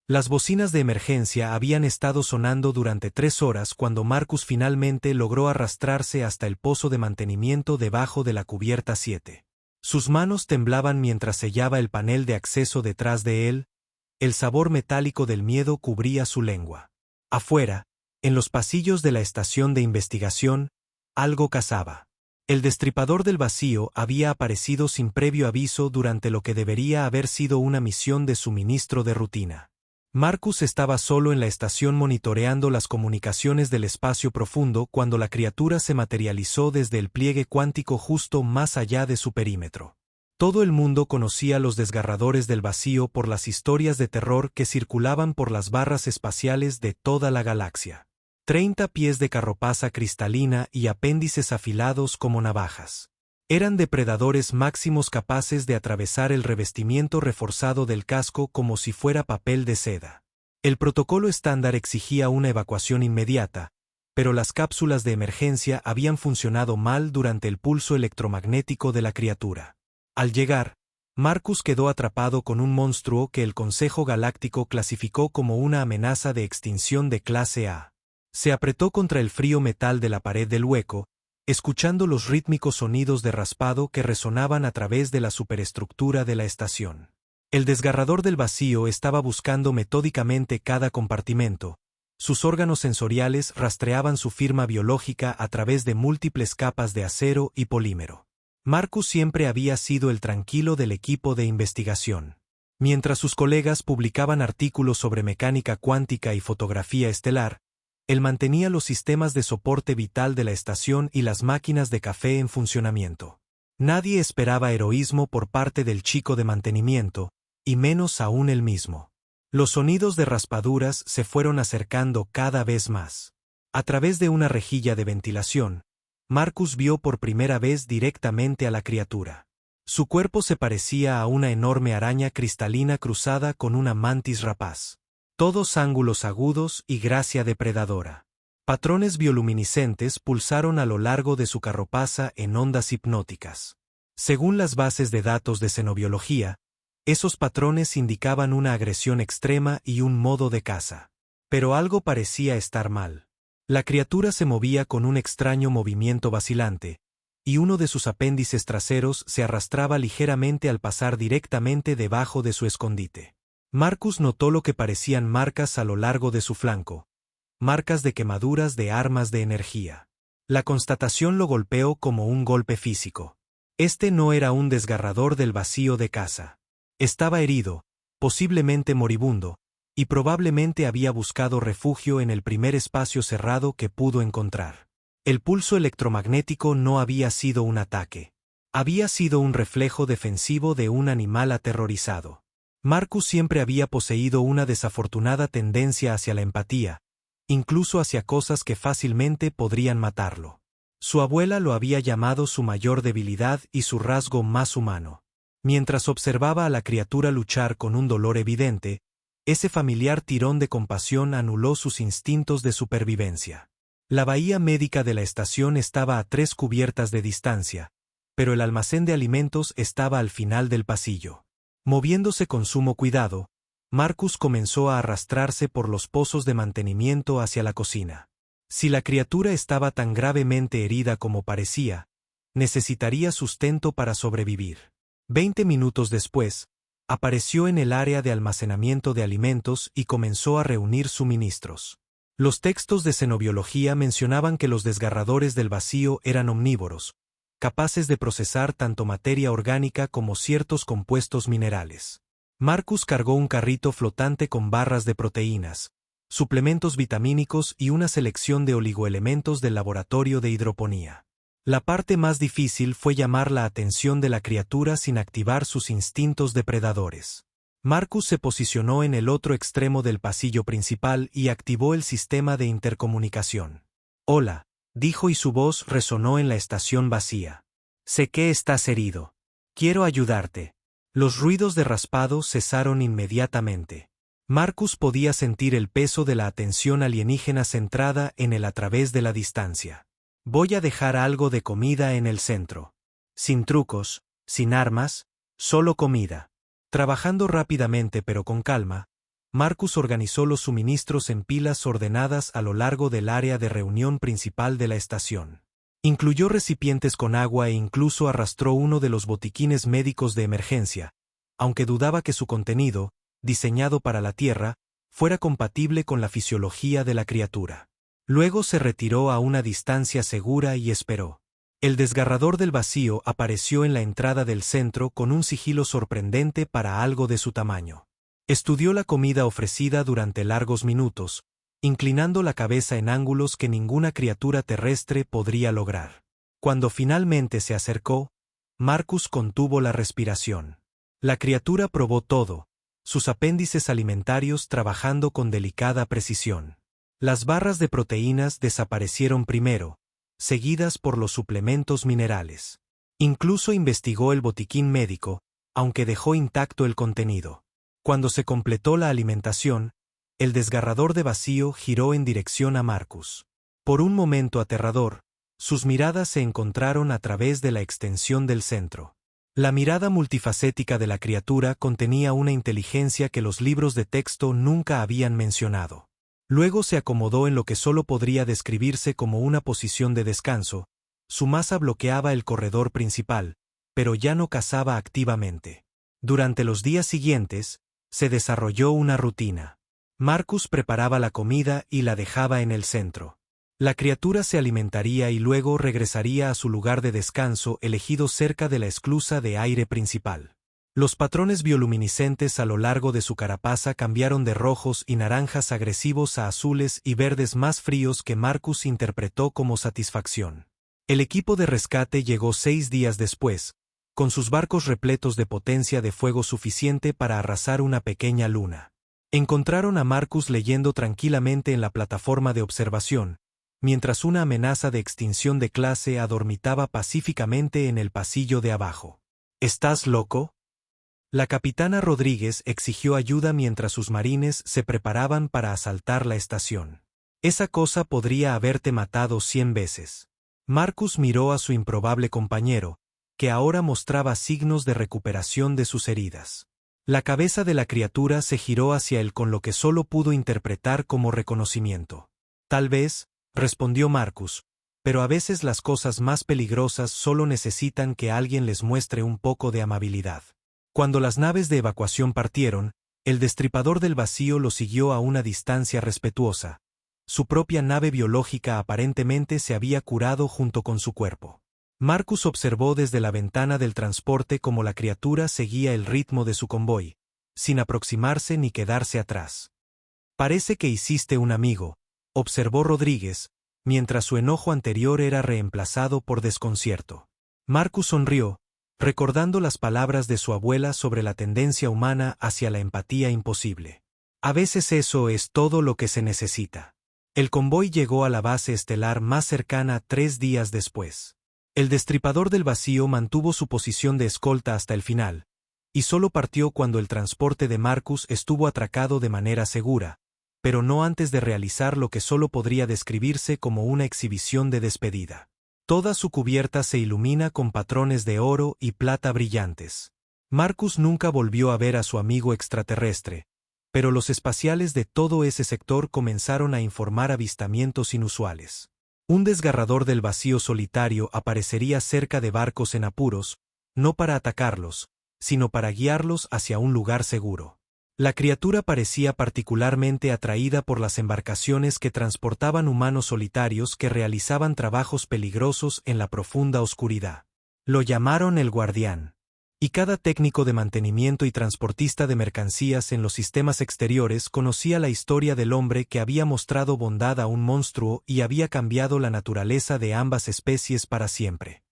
Las bocinas de emergencia habían estado sonando durante 3 horas cuando Marcus finalmente logró arrastrarse hasta el pozo de mantenimiento debajo de la cubierta 7. Sus manos temblaban mientras sellaba el panel de acceso detrás de él. El sabor metálico del miedo cubría su lengua. Afuera, en los pasillos de la estación de investigación, algo cazaba. El destripador del vacío había aparecido sin previo aviso durante lo que debería haber sido una misión de suministro de rutina. Marcus estaba solo en la estación monitoreando las comunicaciones del espacio profundo cuando la criatura se materializó desde el pliegue cuántico justo más allá de su perímetro. Todo el mundo conocía los desgarradores del vacío por las historias de terror que circulaban por las barras espaciales de toda la galaxia. 30 pies de carropaza cristalina y apéndices afilados como navajas. Eran depredadores máximos capaces de atravesar el revestimiento reforzado del casco como si fuera papel de seda. El protocolo estándar exigía una evacuación inmediata, pero las cápsulas de emergencia habían funcionado mal durante el pulso electromagnético de la criatura. Al llegar, Marcus quedó atrapado con un monstruo que el Consejo Galáctico clasificó como una amenaza de extinción de clase A. Se apretó contra el frío metal de la pared del hueco, escuchando los rítmicos sonidos de raspado que resonaban a través de la superestructura de la estación. El desgarrador del vacío estaba buscando metódicamente cada compartimento. Sus órganos sensoriales rastreaban su firma biológica a través de múltiples capas de acero y polímero. Marcus siempre había sido el tranquilo del equipo de investigación. Mientras sus colegas publicaban artículos sobre mecánica cuántica y fotografía estelar, él mantenía los sistemas de soporte vital de la estación y las máquinas de café en funcionamiento. Nadie esperaba heroísmo por parte del chico de mantenimiento, y menos aún él mismo. Los sonidos de raspaduras se fueron acercando cada vez más. A través de una rejilla de ventilación, Marcus vio por primera vez directamente a la criatura. Su cuerpo se parecía a una enorme araña cristalina cruzada con una mantis rapaz. Todos ángulos agudos y gracia depredadora. Patrones bioluminiscentes pulsaron a lo largo de su carropaza en ondas hipnóticas. Según las bases de datos de xenobiología, esos patrones indicaban una agresión extrema y un modo de caza. Pero algo parecía estar mal. La criatura se movía con un extraño movimiento vacilante, y uno de sus apéndices traseros se arrastraba ligeramente al pasar directamente debajo de su escondite. Marcus notó lo que parecían marcas a lo largo de su flanco, marcas de quemaduras de armas de energía. La constatación lo golpeó como un golpe físico. Este no era un desgarrador del vacío de caza. Estaba herido, posiblemente moribundo, y probablemente había buscado refugio en el primer espacio cerrado que pudo encontrar. El pulso electromagnético no había sido un ataque. Había sido un reflejo defensivo de un animal aterrorizado. Marcus siempre había poseído una desafortunada tendencia hacia la empatía, incluso hacia cosas que fácilmente podrían matarlo. Su abuela lo había llamado su mayor debilidad y su rasgo más humano. Mientras observaba a la criatura luchar con un dolor evidente, ese familiar tirón de compasión anuló sus instintos de supervivencia. La bahía médica de la estación estaba a 3 cubiertas de distancia, pero el almacén de alimentos estaba al final del pasillo. Moviéndose con sumo cuidado, Marcus comenzó a arrastrarse por los pozos de mantenimiento hacia la cocina. Si la criatura estaba tan gravemente herida como parecía, necesitaría sustento para sobrevivir. 20 minutos después, apareció en el área de almacenamiento de alimentos y comenzó a reunir suministros. Los textos de xenobiología mencionaban que los desgarradores del vacío eran omnívoros, capaces de procesar tanto materia orgánica como ciertos compuestos minerales. Marcus cargó un carrito flotante con barras de proteínas, suplementos vitamínicos y una selección de oligoelementos del laboratorio de hidroponía. La parte más difícil fue llamar la atención de la criatura sin activar sus instintos depredadores. Marcus se posicionó en el otro extremo del pasillo principal y activó el sistema de intercomunicación. «Hola», dijo y su voz resonó en la estación vacía. «Sé que estás herido. Quiero ayudarte». Los ruidos de raspado cesaron inmediatamente. Marcus podía sentir el peso de la atención alienígena centrada en él a través de la distancia. «Voy a dejar algo de comida en el centro. Sin trucos, sin armas, solo comida». Trabajando rápidamente pero con calma, Marcus organizó los suministros en pilas ordenadas a lo largo del área de reunión principal de la estación. Incluyó recipientes con agua e incluso arrastró uno de los botiquines médicos de emergencia, aunque dudaba que su contenido, diseñado para la Tierra, fuera compatible con la fisiología de la criatura. Luego se retiró a una distancia segura y esperó. El desgarrador del vacío apareció en la entrada del centro con un sigilo sorprendente para algo de su tamaño. Estudió la comida ofrecida durante largos minutos, inclinando la cabeza en ángulos que ninguna criatura terrestre podría lograr. Cuando finalmente se acercó, Marcus contuvo la respiración. La criatura probó todo, sus apéndices alimentarios trabajando con delicada precisión. Las barras de proteínas desaparecieron primero, seguidas por los suplementos minerales. Incluso investigó el botiquín médico, aunque dejó intacto el contenido. Cuando se completó la alimentación, el desgarrador de vacío giró en dirección a Marcus. Por un momento aterrador, sus miradas se encontraron a través de la extensión del centro. La mirada multifacética de la criatura contenía una inteligencia que los libros de texto nunca habían mencionado. Luego se acomodó en lo que solo podría describirse como una posición de descanso. Su masa bloqueaba el corredor principal, pero ya no cazaba activamente. Durante los días siguientes, se desarrolló una rutina. Marcus preparaba la comida y la dejaba en el centro. La criatura se alimentaría y luego regresaría a su lugar de descanso elegido cerca de la esclusa de aire principal. Los patrones bioluminiscentes a lo largo de su carapaza cambiaron de rojos y naranjas agresivos a azules y verdes más fríos que Marcus interpretó como satisfacción. El equipo de rescate llegó 6 días después, con sus barcos repletos de potencia de fuego suficiente para arrasar una pequeña luna. Encontraron a Marcus leyendo tranquilamente en la plataforma de observación, mientras una amenaza de extinción de clase adormitaba pacíficamente en el pasillo de abajo. ¿Estás loco? La capitana Rodríguez exigió ayuda mientras sus marines se preparaban para asaltar la estación. Esa cosa podría haberte matado 100 veces. Marcus miró a su improbable compañero, que ahora mostraba signos de recuperación de sus heridas. La cabeza de la criatura se giró hacia él con lo que solo pudo interpretar como reconocimiento. Tal vez, respondió Marcus, pero a veces las cosas más peligrosas solo necesitan que alguien les muestre un poco de amabilidad. Cuando las naves de evacuación partieron, el destripador del vacío lo siguió a una distancia respetuosa. Su propia nave biológica aparentemente se había curado junto con su cuerpo. Marcus observó desde la ventana del transporte cómo la criatura seguía el ritmo de su convoy, sin aproximarse ni quedarse atrás. Parece que hiciste un amigo, observó Rodríguez, mientras su enojo anterior era reemplazado por desconcierto. Marcus sonrió, recordando las palabras de su abuela sobre la tendencia humana hacia la empatía imposible. A veces eso es todo lo que se necesita. El convoy llegó a la base estelar más cercana 3 días después. El destripador del vacío mantuvo su posición de escolta hasta el final, y solo partió cuando el transporte de Marcus estuvo atracado de manera segura, pero no antes de realizar lo que solo podría describirse como una exhibición de despedida. Toda su cubierta se ilumina con patrones de oro y plata brillantes. Marcus nunca volvió a ver a su amigo extraterrestre, pero los espaciales de todo ese sector comenzaron a informar avistamientos inusuales. Un desgarrador del vacío solitario aparecería cerca de barcos en apuros, no para atacarlos, sino para guiarlos hacia un lugar seguro. La criatura parecía particularmente atraída por las embarcaciones que transportaban humanos solitarios que realizaban trabajos peligrosos en la profunda oscuridad. Lo llamaron el Guardián. Y cada técnico de mantenimiento y transportista de mercancías en los sistemas exteriores conocía la historia del hombre que había mostrado bondad a un monstruo y había cambiado la naturaleza de ambas especies para siempre.